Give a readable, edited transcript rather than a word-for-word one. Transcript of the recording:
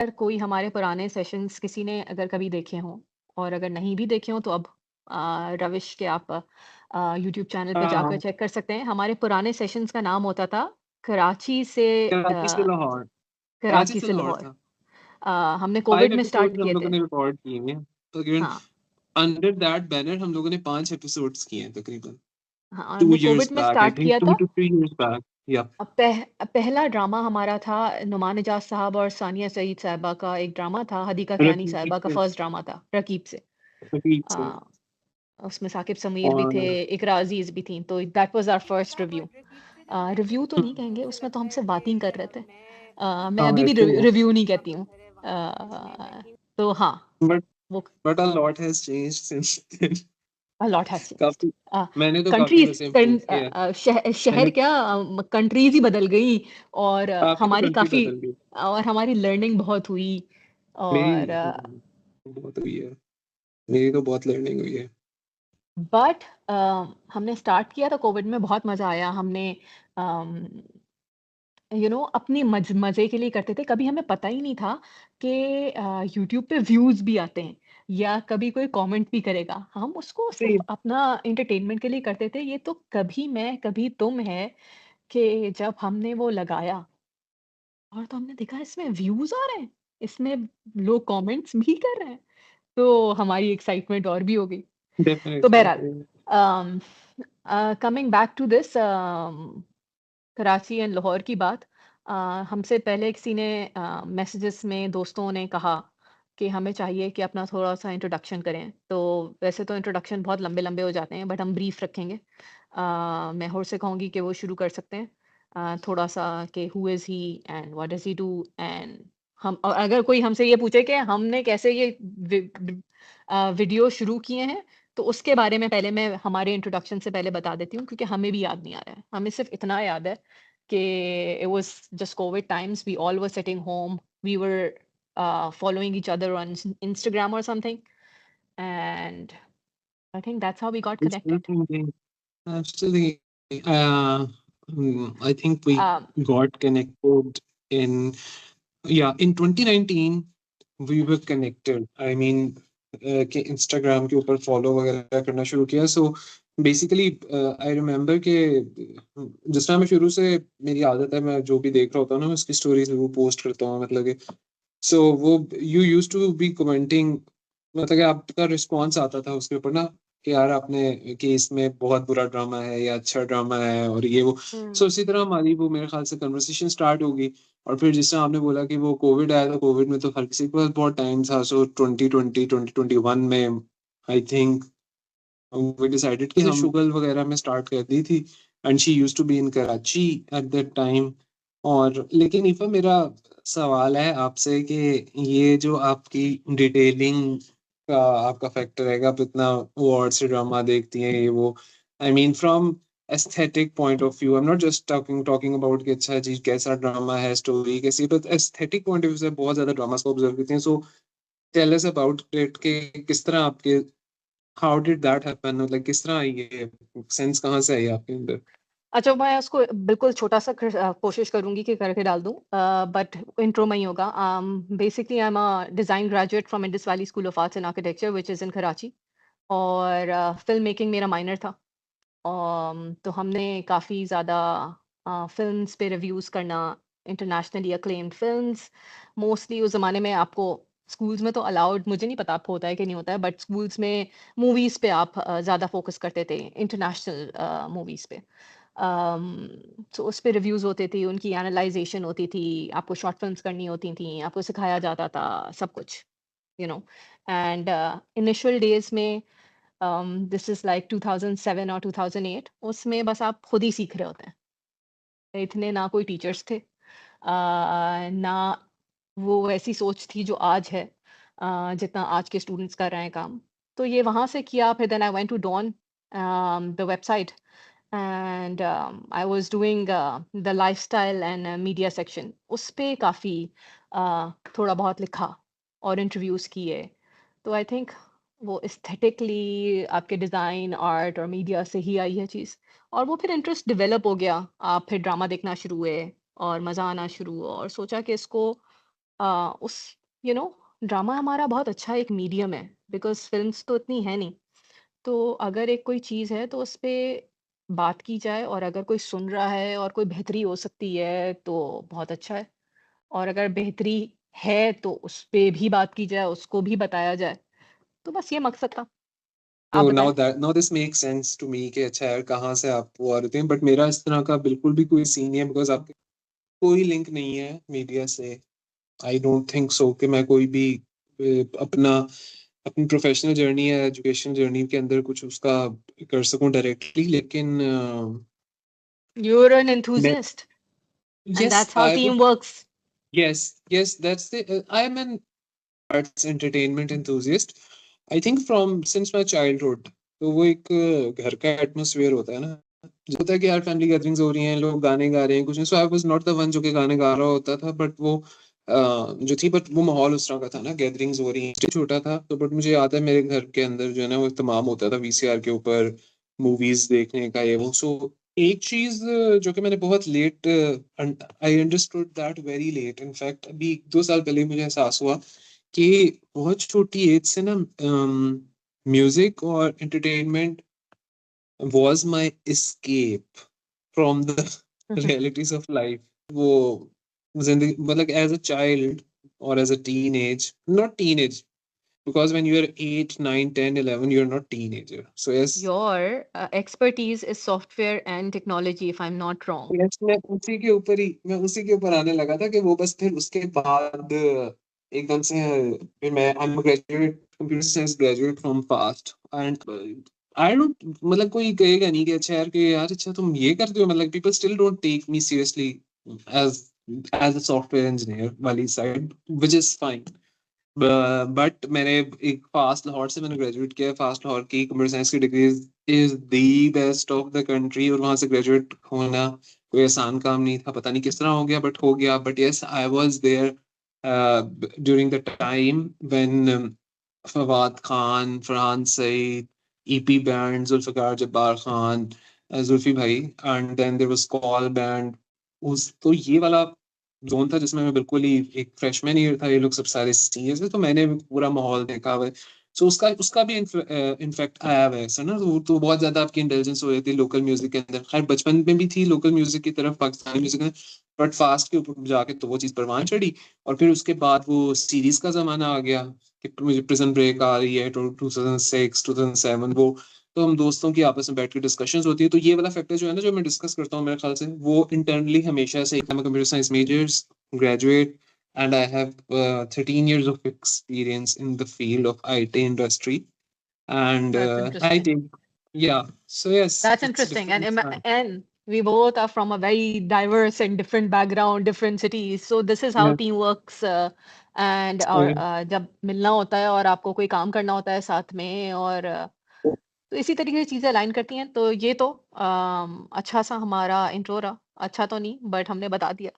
अगर कोई हमारे पुराने सेशंस किसी ने अगर कभी देखे हों और अगर नहीं भी देखे हों तो अब रविश के आप यूट्यूब चैनल पे जाकर हाँ, चेक कर सकते हैं। हमारे पुराने सेशंस का नाम होता था कराची से कराची से लाहौर। कराची कराची से से लाहौर लाहौर। था। हमने 5 कोविड में स्टार्ट एपिसोड्स हम किए लोगों थे। ने रिकॉर्ड किए हैं। तकरीबन हाँ, अंडर दैट बैनर हम लोगों ने 5 एपिसोड्स किए हैं तकरीबन। हाँ, 2 हमने इयर्स कोविड में बैक आई स्टार्ट थिंक किया 2 था। Two 3 years back. या पहला ड्रामा हमारा था नुमान इजाज साहब और सानिया सईद साहिबा का एक ड्रामा था, हदीका कियानी रकीब साहिबा का से फर्स्ट ड्रामा था, रकीब से। रकीब से अ, उसमें साकिब समीर भी थे, और इकरा अज़ीज़ भी थीं, तो that was our first review. Review तो नहीं कहेंगे, उसमें तो हम सिर्फ़ बातें ही कर रहे थे। मैं हाँ, अभी भी ऐसे ही है। रिव्यू नहीं कहती हूँ। तो हाँ, बट वो but a lot has changed since then. A lot has changed. काफ़ी अ, मैंने तो काफ़ी कंट्रीज़ वैसे इम्प्रूव किया है। शहर मैंने क्या कंट्रीज़ ही बदल गई और आपकी तो हमारी कंट्री काफ़ी बदल गई। और हमारी लर्निंग बहुत हुई मेरी और बहुत हुई है। मेरी तो बहुत लर्निंग हुई है। बट हमने स्टार्ट किया था कोविड में, बहुत मज़ा आया। हमने अम अपनी मज़े के लिए करते थे। कभी हमें पता ही नहीं था कि यूट्यूब पे व्यूज़ भी आते हैं या कभी कोई कमेंट भी करेगा। हम उसको सही सिर्फ़ अपना एंटरटेनमेंट के लिए करते थे। ये तो कभी मैं, कभी तुम है कि जब हमने वो लगाया और तो हमने देखा इसमें व्यूज़ आ रहे हैं, इसमें लोग कमेंट्स भी कर रहे हैं, तो हमारी एक्साइटमेंट और भी हो गई। तो डेफ़िनिटली। बहरहाल um, coming back to this Karachi and Lahore की बात। अ, हमसे पहले किसी ने मैसेजेस में दोस्तों ने कहा कि हमें चाहिए कि अपना थोड़ा-सा इंट्रोडक्शन करें। तो वैसे तो इंट्रोडक्शन बहुत लंबे-लंबे हो जाते हैं बट हम ब्रीफ रखेंगे। मैं होर से कहूँगी कि वो शुरू कर सकते हैं। थोड़ा-सा कि who is he and what does he do and हम अगर कोई हमसे ये पूछे कि हमने कैसे ये वीडियो शुरू किए हैं, तो उसके बारे में पहले मैं हमारे इंट्रोडक्शन से पहले बता देती हूँ क्योंकि हमें भी याद नहीं आ रहा है। हमें सिर्फ़ इतना याद है कि it was just COVID times. We all were sitting home. We were following each other on Instagram or something, and I think that's how we got connected. Absolutely. Absolutely. Uh, I think we Um, got connected in, yeah, in 2019 we were connected. I mean, कि Instagram के ऊपर follow वगैरह करना शुरू किया। So basically I remember कि जिस तरह मैं शुरू से मेरी आदत है, मैं जो भी देख रहा होता हूँ ना, मैं उसकी स्टोरीज वो पोस्ट करता हूँ। मतलब कि सो वो you used to be commenting, मतलब कि आपका रिस्पॉन्स आता था उसके ऊपर ना कि यार आपने कि इसमें बहुत बुरा ड्रामा है या अच्छा ड्रामा है और ये वो। mm, सो इसी तरह हमारी वो मेरे ख्याल से कन्वर्सेशन स्टार्ट होगी। और फिर जिस तरह आपने बोला कि वो कोविड आया था, कोविड में तो हर किसी के पास बहुत टाइम था। सो 2020 2021 में आई थिंक वी डिसाइडेड कि हम शुगल वगैरह में स्टार्ट कर दी थी। And she used to be in Karachi at that time. और लेकिन इफ़ा, मेरा सवाल है आपसे कि ये जो आपकी डिटेलिंग का आपका फैक्टर है कि आप इतना वॉर से ड्रामा देखती हैं, ये वो, I mean from aesthetic point of view, I am not just talking talking about कि अच्छा जी कैसा ड्रामा है, स्टोरी कैसी, but aesthetic point of view से बहुत ज्यादा ड्रामास को ऑब्जर्व करती हैं। So tell us about it कि किस तरह आपके, हाउ डिड दैट हैपन, मतलब किस तरह आई ये सेंस, कहाँ से आई आपके अंदर? अच्छा मैं उसको बिल्कुल छोटा-सा कोशिश करूँगी कि करके डाल दूँ बट इंट्रो में ही होगा। Basically I am a design graduate from Indus valley school of arts and architecture which is in Karachi और फ़िल्म मेकिंग मेरा माइनर था। तो हमने काफ़ी ज़्यादा फ़िल्म्स पे रिव्यूज़ करना, इंटरनेशनली अक्लेम्ड फ़िल्म्स, मोस्टली उस ज़माने में आपको स्कूल्स में तो अलाउड, मुझे नहीं पता अब होता है कि नहीं होता है, बट स्कूल्स में मूवीज़ पे आप ज़्यादा फ़ोकस करते थे, इंटरनेशनल मूवीज़ पे। तो उस पे रिव्यूज़ होते थे, उनकी एनालाइज़ेशन होती थी, आपको शॉर्ट फ़िल्म्स करनी होती थी, आपको सिखाया जाता था सब कुछ, you know and initial days में दिस इज़ लाइक 2007 और 2008 उसमें बस आप खुद ही सीख रहे होते हैं। इतने ना कोई टीचर्स थे ना वो ऐसी सोच थी जो आज है जितना आज के स्टूडेंट्स कर रहे हैं काम। तो ये वहाँ से किया फिर then I went to Dawn the website and I was doing the lifestyle and media section उस पे काफ़ी थोड़ा बहुत लिखा और इंटरव्यूज़ किए। तो आई थिंक वो एस्थेटिकली आपके डिज़ाइन, आर्ट और मीडिया से ही आई है चीज़ और वो फिर इंटरेस्ट डेवलप हो गया। आप फिर ड्रामा देखना शुरू हुए और मज़ा आना शुरू हुआ और सोचा कि इसको उस यू नो ड्रामा हमारा बहुत अच्छा एक मीडियम है, बिकॉज़ फ़िल्म्स तो इतनी है नहीं। तो अगर एक कोई चीज़ है तो उस पे बात की जाए, और अगर कोई सुन रहा है और कोई बेहतरी हो सकती है तो बहुत अच्छा है। और अगर बेहतरी है तो उस पे भी बात की जाए, उसको भी बताया जाए। तो बस ये मकसद था। आप तो बताएँ? Now this make sense to me कि अच्छा यार कहाँ से आप वो आ रहे थे, बट मेरा इस तरह का बिल्कुल भी कोई सीन नहीं है, बिकॉज आपके कोई लिंक नहीं है मीडिया से। आई डोंट थिंक सो कि मैं कोई भी अपना अपनी प्रोफेशनल जर्नी या एजुकेशन जर्नी के अंदर कुछ उसका कर सकूं डायरेक्टली, लेकिन यू आर एन मैं enthusiast and yes that's how I would team works. Yes yes that's the I am N arts entertainment enthusiast, I think from since my childhood. तो वो एक घर का एटमोसफियर होता है ना, जो होता है कि यार फैमिली गैदरिंग्स हो रही हैं, लोग गाने गा रहे हैं कुछ नहीं, so I was not the one जो कि गाने गा रहा होता था, बट वो जो थी, बट वो माहौल उस तरह का था ना, गैदरिंग्स हो रही हैं, छोटा था तो, बट मुझे याद है मेरे घर के अंदर जो है ना वो इत्तेमाम होता था वीसीआर के ऊपर मूवीज देखने का, ये वो। सो एक चीज जो कि मैंने बहुत late, I understood that very late, in fact अभी 2 साल पहले मुझे एहसास हुआ कि बहुत छोटी एज से ना म्यूजिक और entertainment was my escape from the realities of life. वो जिंदगी मतलब as a child or as a teenage, not teenage, because when you are 8, 9, 10, 11, you're not teenager. So yes, Your expertise is software and technology, if I'm not wrong. yes, मैं उसी के ऊपर आने लगा था कि वो बस फिर उसके बाद एकदम से फिर मैं I am graduate computer science graduate from past and I don't, मतलब कोई कहेगा नहीं कि अच्छा यार कि यार अच्छा तुम ये करते हो, मतलब people still don't take me seriously as as a software engineer वाली side, which is fine. But मैंने एक फास्ट लाहौर से मैंने ग्रेजुएट किया, फास्ट लाहौर की कंप्यूटर साइंस की degree is the best of the country, और वहां से ग्रेजुएट होना कोई आसान काम नहीं था, पता नहीं किस तरह हो गया बट हो गया। But yes, I was there during the time when Fawad Khan, Farhan Saeed, EP band, Zulfiqar Jabbar Khan, Zulfi भाई, and then there was Call band. उस तो ये वाला जोन था जिसमें मैं बिल्कुल ही एक फ्रेशमैन ईयर था, ये लोग सब सारे सीनियर्स थे, तो मैंने भी पूरा माहौल देखा हुआ है। सो उसका उसका भी इनफेक्ट आया हुआ है ऐसा ना, तो बहुत ज्यादा आपकी इंटेलिजेंस हो रही थी लोकल म्यूजिक के अंदर। खैर बचपन में भी थी लोकल म्यूजिक की तरफ, पाकिस्तानी म्यूजिक में, बट फास्ट के ऊपर जाके तो वो चीज परवान चढ़ी। और फिर उसके बाद वो सीरीज का जमाना आ गया कि मुझे प्रिजन ब्रेक आ रही है 2006 2007, वो तो हम दोस्तों की आपस में बैठ के डिस्कशंस होती है। तो ये वाला फैक्टर जो है ना, जो मैं डिस्कस करता हूँ, मेरे ख्याल से वो इंटरनली हमेशा से, computer science measures graduate and I have 13 years of experience in the field of IT industry. And That's I interesting. think, yeah, so yes, That's it's interesting. And different. and we both are from a very diverse and different background, different cities. So this is how Yeah, team works. And so, और जब मिलना होता है और आपको कोई काम करना होता है साथ में, और तो इसी तरीके की चीजें अलाइन करती हैं। तो ये तो अच्छा सा हमारा इंट्रो रहा। अच्छा तो नहीं, बट हमने बता दिया।